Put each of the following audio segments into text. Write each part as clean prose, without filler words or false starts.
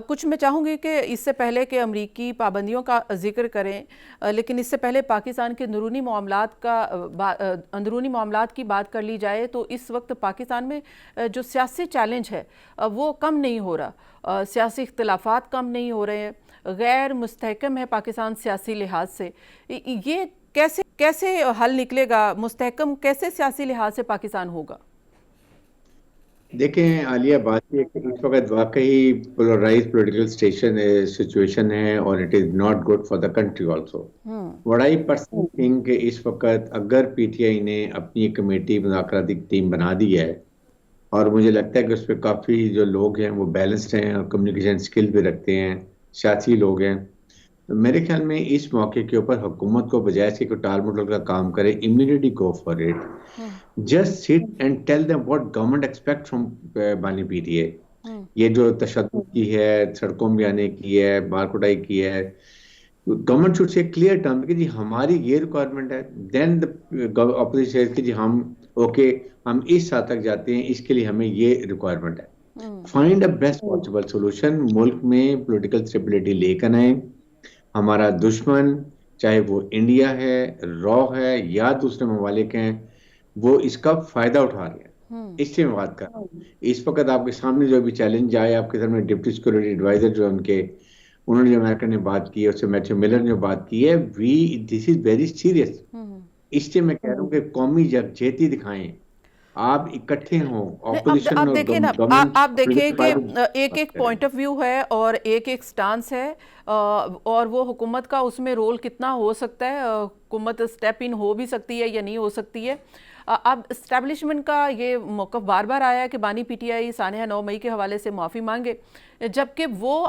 کچھ میں چاہوں گی کہ اس سے پہلے کہ امریکی پابندیوں کا ذکر کریں، لیکن اس سے پہلے پاکستان کے اندرونی معاملات کی بات کر لی جائے تو اس وقت پاکستان میں جو سیاسی چیلنج ہے وہ کم نہیں ہو رہا، سیاسی اختلافات کم نہیں ہو رہے ہیں، غیر مستحکم ہے پاکستان سیاسی لحاظ سے۔ یہ کیسے حل نکلے گا؟ مستحکم کیسے سیاسی لحاظ سے پاکستان ہوگا؟ دیکھیں عالیہ، بات یہ کہ اس وقت واقعی پولرائز پولیٹیکل سچویشن ہے، اور it is not good for the country also. What I personally think کہ اس وقت اگر پی ٹی آئی نے اپنی کمیٹی مذاکراتی ٹیم بنا دی ہے، اور مجھے لگتا ہے کہ اس پہ کافی جو لوگ ہیں وہ بیلنسڈ ہیں اور کمیونیکیشن اسکل بھی رکھتے ہیں، سیاسی لوگ ہیں، تو میرے خیال میں اس موقع کے اوپر حکومت کو بجائے اس کے کوئی ٹال مٹول کا کام کرے، immediately go for it, just سٹ and tell them what government expect from بانی پی ٹی اے۔ یہ جو تشدد کی ہے، سڑکوں میں آنے کی ہے، مار کٹائی کی ہے، government should say clear term کہ جی ہماری یہ ریکوائرمنٹ ہے، دین اپوزیشن کہ جی ہم اوکے، ہم اس حد تک جاتے ہیں، اس کے لیے ہمیں یہ ریکوائرمنٹ ہے۔ Find a best possible solution, ملک میں پولیٹیکل اسٹیبلٹی لے کر آئیں۔ ہمارا دشمن چاہے وہ انڈیا ہے، را ہے، یا دوسرے ممالک ہیں، وہ اس کا فائدہ اٹھا رہے ہیں۔ اس سے میں بات کر رہا ہوں۔ اس وقت آپ کے سامنے جو بھی چیلنج آئے، آپ کے سامنے ڈپٹی سیکورٹی ایڈوائزر جو ان کے، انہوں نے جو امریکہ نے بات کی ہے، اس سے میتھیو ملر نے جو بات کی ہے، دس از ویری سیریس۔ اس سے میں کہہ رہا ہوں کہ قومی یکجہتی دکھائیں، آپ اکٹھے ہوں، اپوزیشن آپ اور دیکھیں نا، گورنمنٹ آپ دیکھیں پولیٹیکل کہ ایک پارٹی ایک کریں۔ پوائنٹ آف ویو ہے اور ایک ایک سٹانس ہے، اور وہ حکومت کا اس میں رول کتنا ہو سکتا ہے، حکومت سٹیپ ان ہو بھی سکتی ہے یا نہیں ہو سکتی ہے۔ اب اسٹیبلشمنٹ کا یہ موقف بار بار آیا ہے کہ بانی پی ٹی آئی سانحہ 9 مئی کے حوالے سے معافی مانگے، جبکہ وہ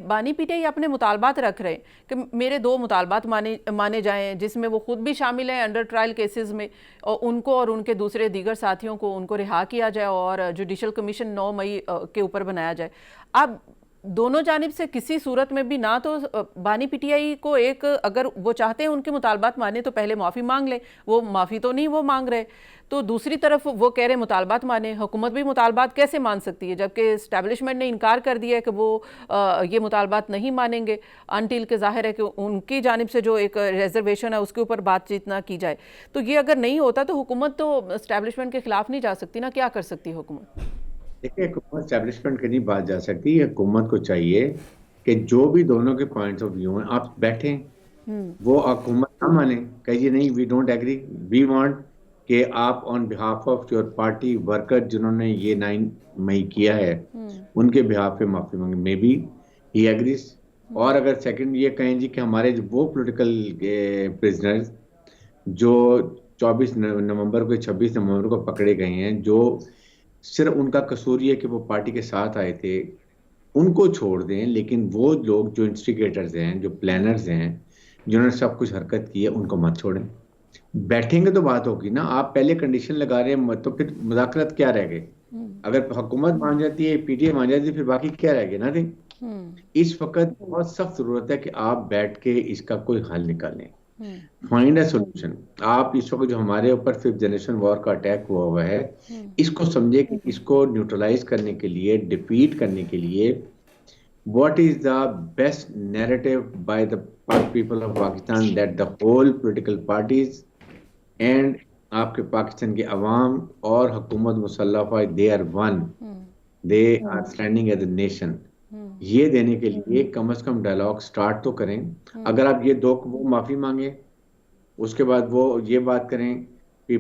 بانی پی ٹی آئی اپنے مطالبات رکھ رہے ہیں کہ میرے 2 مطالبات مانے جائیں، جس میں وہ خود بھی شامل ہیں انڈر ٹرائل کیسز میں، اور ان کو اور ان کے دوسرے دیگر ساتھیوں کو ان کو رہا کیا جائے اور جوڈیشل کمیشن 9 مئی کے اوپر بنایا جائے۔ اب دونوں جانب سے کسی صورت میں بھی نہ تو بانی پی ٹی آئی کو اگر وہ چاہتے ہیں ان کے مطالبات مانے تو پہلے معافی مانگ لیں، وہ معافی تو نہیں وہ مانگ رہے، تو دوسری طرف وہ کہہ رہے مطالبات مانے، حکومت بھی مطالبات کیسے مان سکتی ہے جبکہ اسٹیبلشمنٹ نے انکار کر دیا ہے کہ وہ یہ مطالبات نہیں مانیں گے انٹل کہ ظاہر ہے کہ ان کی جانب سے جو ایک ریزرویشن ہے اس کے اوپر بات چیت نہ کی جائے۔ تو یہ اگر نہیں ہوتا تو حکومت تو اسٹیبلشمنٹ کے خلاف نہیں جا سکتی نا، کیا کر سکتی ہے حکومت؟ دیکھیں، حکومت اسٹیبلشمنٹ کی نہیں بات جا سکتی، حکومت کو چاہیے کہ جو بھی دونوں کے پوائنٹس آف ویو ہیں آپ بیٹھیں، وہ حکومت نہ مانے، کہیے نہیں we don't agree, we want کہ آپ on behalf of your party worker جنہوں نے یہ 9 مئی کیا ہے ان کے بہاف پہ معافی مانگے، مے بی ہی ایگریز۔ اور اگر سیکنڈ یہ کہیں جی کہ ہمارے وہ پولیٹیکل پرزنرز جو 24 نومبر کو 26 نومبر کو پکڑے گئے ہیں، جو صرف ان کا قصور یہ کہ وہ پارٹی کے ساتھ آئے تھے، ان کو چھوڑ دیں، لیکن وہ لوگ جو انسٹیگیٹرز ہیں، جو پلانرز ہیں، جنہوں نے سب کچھ حرکت کی ہے، ان کو مت چھوڑیں۔ بیٹھیں گے تو بات ہوگی نا، آپ پہلے کنڈیشن لگا رہے ہیں تو پھر مذاکرات کیا رہ گئے؟ اگر حکومت مان جاتی ہے، پی ٹی آئی مان جاتی ہے، پھر باقی کیا رہ گئے؟ نتھنگ۔ اس وقت بہت سخت ضرورت ہے کہ آپ بیٹھ کے اس کا کوئی حل نکالیں، فائنڈ اے سولوشن۔ آپ اس وقت جو ہمارے اوپر 5th جنریشن وار کا اٹیک ہوا ہے، اس کو سمجھے کہ اس کو نیوٹرلائز کرنے کے لیے، ڈیفیٹ کرنے کے لیے، what is the best narrative by the people of Pakistan that the whole political parties and آپ کے پاکستان کے عوام اور حکومت مسلح they are one, they are standing as a nation۔ یہ دینے کے لیے کم از کم ڈائلاگ سٹارٹ تو کریں۔ اگر آپ یہ وہ معافی مانگیں، اس کے بعد وہ یہ بات کریں، پی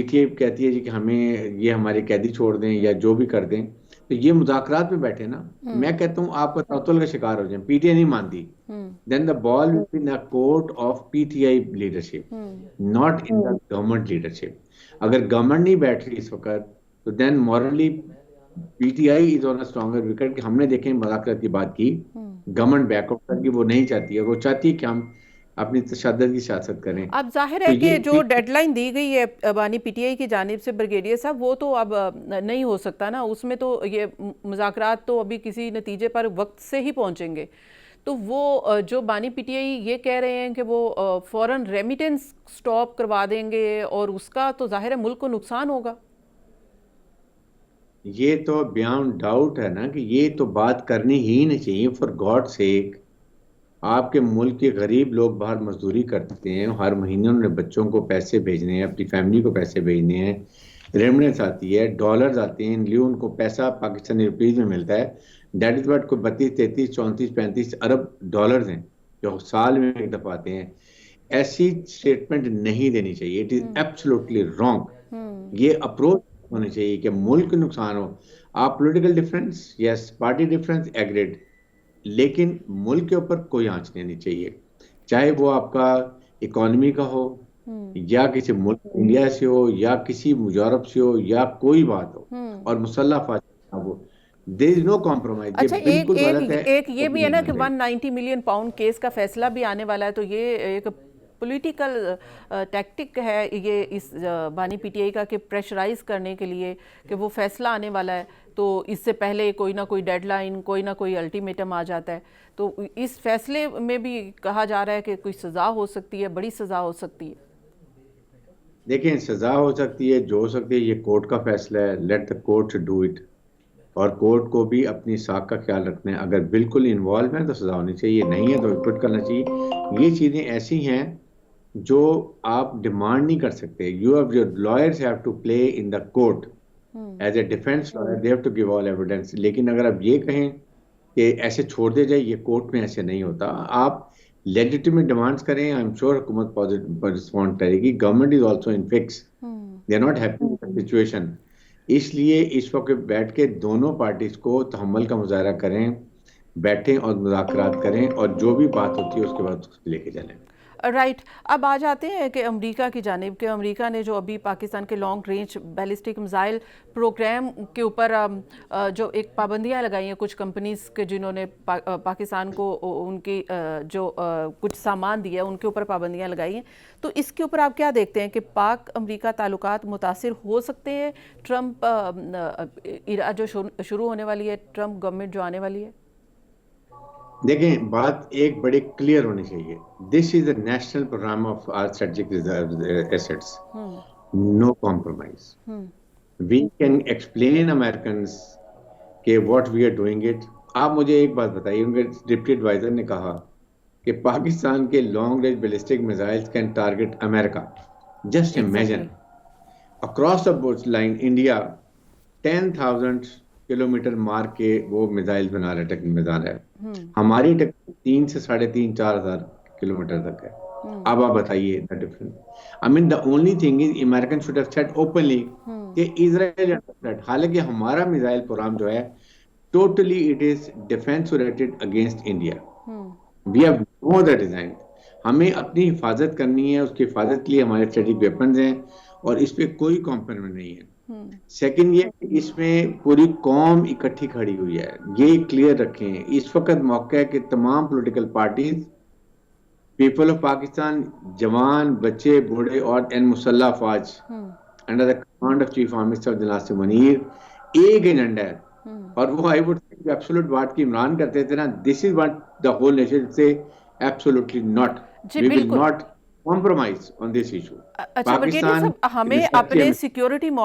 ٹی آئی کہتی ہے جی کہ ہمیں یہ ہمارے قیدی چھوڑ دیں یا جو بھی کر دیں، تو یہ مذاکرات میں بیٹھے نا۔ میں کہتا ہوں آپ کا تعطل کا شکار ہو جائیں، پی ٹی آئی نہیں مانتی، then the ball will be in the court of PTI leadership, not in the government leadership۔ اگر گورنمنٹ نہیں بیٹھ رہی اس وقت تو then morally PTI is on a stronger wicket کہ ہم نے دیکھیں مذاکرات کی بات کی، گورنمنٹ بیک اپ کر کے وہ نہیں چاہتی ہے، وہ چاہتی ہے کہ ہم اپنی تشدد کی سیاست کریں۔ اب ظاہر تو ہے کہ یہ جو ڈیڈ لائن دی گئی ہے بانی پی ٹی آئی کی جانب سے بریگیڈیئر صاحب، وہ تو اب نہیں ہو سکتا نا، اس میں تو یہ مذاکرات تو ابھی کسی نتیجے پر وقت سے ہی پہنچیں گے، تو وہ جو بانی پی ٹی آئی یہ کہہ رہے ہیں کہ وہ فوراً ریمیٹنس سٹاپ کروا دیں گے، اور اس کا تو ظاہر ہے ملک کو نقصان ہوگا۔ یہ تو بیانڈ ڈاؤٹ ہے نا کہ یہ تو بات کرنی ہی نہیں چاہیے. فار گاڈ سیک آپ کے ملک کے غریب لوگ باہر مزدوری کرتے ہیں, ہر مہینے انہوں نے بچوں کو پیسے بھیجنے ہیں, اپنی فیملی کو پیسے بھیجنے ہیں, ریمننس آتی ہے, ڈالرز آتے ہیں, لیے ان کو پیسہ پاکستانی روپیز میں ملتا ہے. دیٹ از واٹ کوئی 32 33 34 35 ارب ڈالرز ہیں جو سال میں ایک دفعہ آتے ہیں. ایسی اسٹیٹمنٹ نہیں دینی چاہیے. It is absolutely wrong. یہ اپروچ ہونی چاہیے کہ ملک نقصان ہو. آپ پولیٹیکل ڈفرینس, یس پارٹی ڈفرینس ایگریڈ, لیکن ملک کے اوپر کوئی آنچ نہیں آنی چاہیے, چاہے وہ آپ کا اکانومی کا ہو یا کسی ملک انڈیا سے ہو یا کسی یورپ سے ہو یا کوئی بات ہو, اور مسلح فاصلہ ہو. دیر از نو کمپرومائز. اچھا یہ بالکل غلط ہے. ایک یہ بھی ہے نا کہ 190 ملین پاؤنڈ کیس کا فیصلہ بھی آنے والا ہے, تو یہ ایک پولیٹیکل ٹیکٹک ہے یہ اس بانی پی ٹی آئی کا کہ پریشرائز کرنے کے لیے کہ وہ فیصلہ آنے والا ہے, تو اس سے پہلے کوئی نہ کوئی ڈیڈ لائن, کوئی نہ کوئی الٹیمیٹم آ جاتا ہے. تو اس فیصلے میں بھی کہا جا رہا ہے کہ کوئی سزا ہو سکتی ہے, بڑی سزا ہو سکتی ہے. دیکھیں سزا ہو سکتی ہے, جو ہو سکتی ہے, یہ کورٹ کا فیصلہ ہے. Let the court do it. اور کورٹ کو بھی اپنی ساکھ کا خیال رکھنا ہے. اگر بالکل انوالو ہیں تو سزا ہونی چاہیے, نہیں ہے تو کوئٹ کرنا چاہیے. یہ چیزیں ایسی ہیں جو آپ ڈیمانڈ نہیں کر سکتے. Your lawyers have to play in the court as a defence lawyer, they have to give all evidence. لیکن اگر آپ یہ کہیں کہ ایسے چھوڑ دے جائے, یہ کورٹ میں ایسے نہیں ہوتا. آپ لیجیٹیمیٹ ڈیمانڈس کریں, آئی ایم شیور حکومت رسپونڈ کرے گی. Government is also in fix, they are not happy with the situation. اس لیے اس وقت بیٹھ کے دونوں پارٹیز کو تحمل کا مظاہرہ کریں, بیٹھیں اور مذاکرات کریں, اور جو بھی بات ہوتی ہے اس کے بعد لے کے چلیں. رائٹ. اب آ جاتے ہیں کہ امریکہ کی جانب کہ امریکہ نے جو ابھی پاکستان کے long range ballistic missile programme کے اوپر جو ایک پابندیاں لگائی ہیں کچھ کمپنیز کے, جنہوں نے پاکستان کو ان کی جو کچھ سامان دیا ان کے اوپر پابندیاں لگائی ہیں, تو اس کے اوپر آپ کیا دیکھتے ہیں کہ پاک امریکہ تعلقات متاثر ہو سکتے ہیں ٹرمپ ایرا جو شروع ہونے والی ہے, ٹرمپ گورنمنٹ جو آنے والی ہے؟ دیکھیں بات ایک بڑی کلیئر ہونی چاہیے. This is a national program of our strategic reserve assets, no compromise. We can explain Americans کہ what we are doing it. آپ مجھے ایک بات بتائیے, ان کے ڈپٹی ایڈوائزر نے کہا کہ پاکستان کے long range ballistic missiles can target America. Just imagine across the line India 10,000 kilometre مار کے وہ میزائل بنا رہے, ٹیکنیکل میزائل ہے. ہماری 3 سے 3,500 4,000 کلومیٹر تک ہے. اب آپ بتائیے the difference. I mean the only thing is American should have said openly کہ اسرائیل, حالانکہ ہمارا میزائل پروگرام جو ہے totally it is defence oriented against India. We have know the design. ہمیں اپنی حفاظت کرنی ہے, اس کی حفاظت کے لیے ہمارے اسٹریٹجک ویپنز ہیں, اور اس پہ کوئی کمپرومائز نہیں ہے. سیکنڈ یہ کہ اس میں پوری قوم اکٹھی کھڑی ہوئی ہے, یہ کلیئر رکھیں. اس وقت موقع ہے کہ تمام political parties, people of Pakistan, جوان, بچے, بوڑھے اور مسلح افواج under the command of chief army minister جناب ناصر منیر ایک ایجنڈا ہے. اور وہ آئی وڈ سے ایبسولوٹ بات کی عمران کرتے تھے نا, this is what the whole nation سے absolutely not, we will not compromise on this issue. اچھا برگیڈیئر صاحب, ہمیں اپنے سیکیورٹی